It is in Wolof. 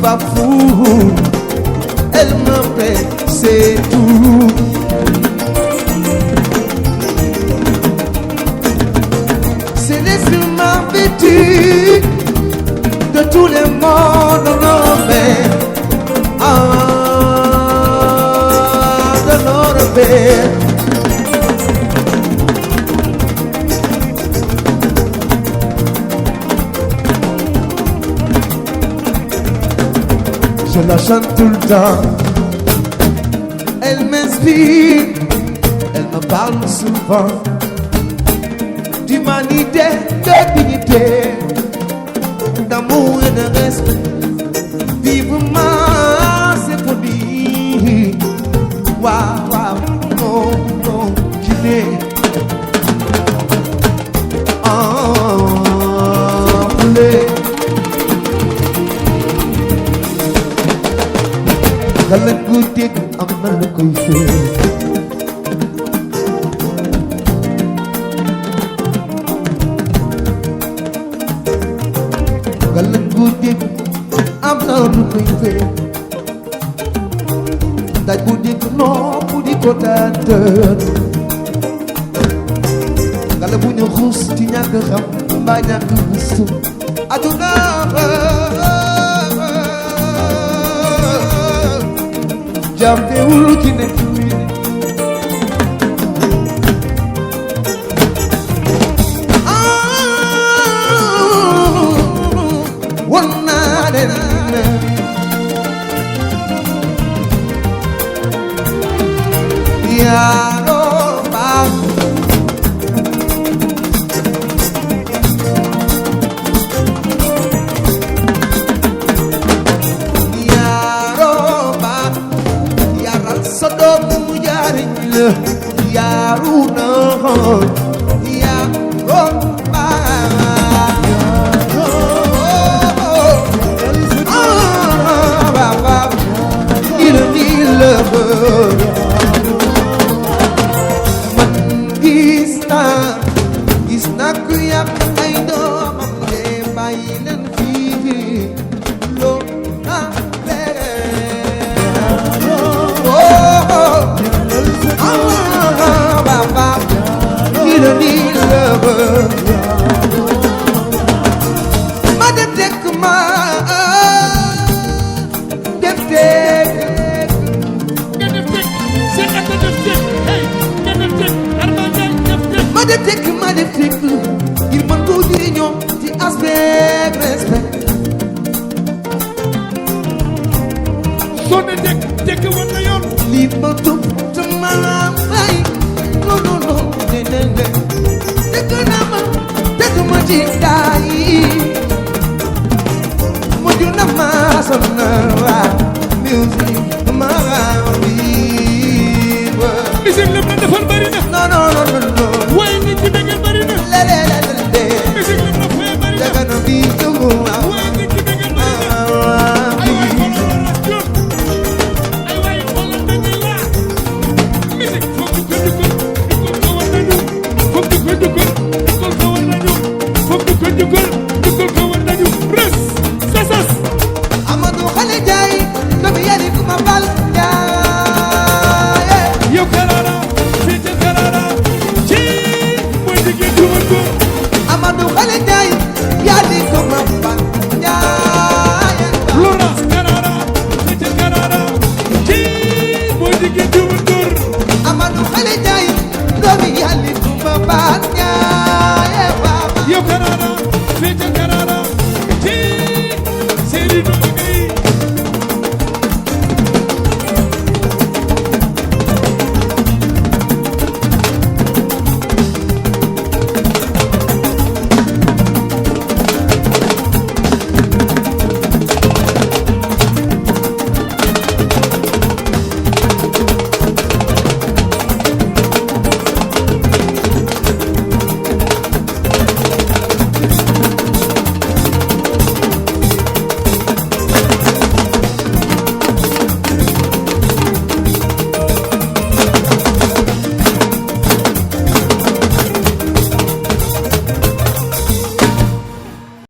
pas fou, elle me plaît, c'est tout. C'est l'esprit m'a vêtu de tous les mondes, non mais de notre père. Je la chante tout le temps, elle m'inspire, elle me parle souvent d'humanité, de dignité, d'amour et de respect. Vivement symphonie, waouh, waouh, non, non, qu'il est envolé. Galan gudeg am na lu koy fee galan gudeg am na lu koy fee daj bu dégg nopp di ko tàntal gala bu ñu xuus ci ñàkk xam mbaa ñàkk gëstu aduna jambe wulu ci nekk won naa leen yaaroo baax Yaruna, Yaruna, il gis na ku yàq ay doomam de bàyyi leen fii loo ma dem dekk ma dem dekk nga def dekk c'est que def dekk hey nga def dekk Arma Ndiaye def dekk ma dem dekk ngir mën koo jëriñoo ci aspect respect soo ne dekk war na yoon li ma topp te ma bay non non non ne dekk naa ma dekk ma ci gaay yi mujj na ma sonal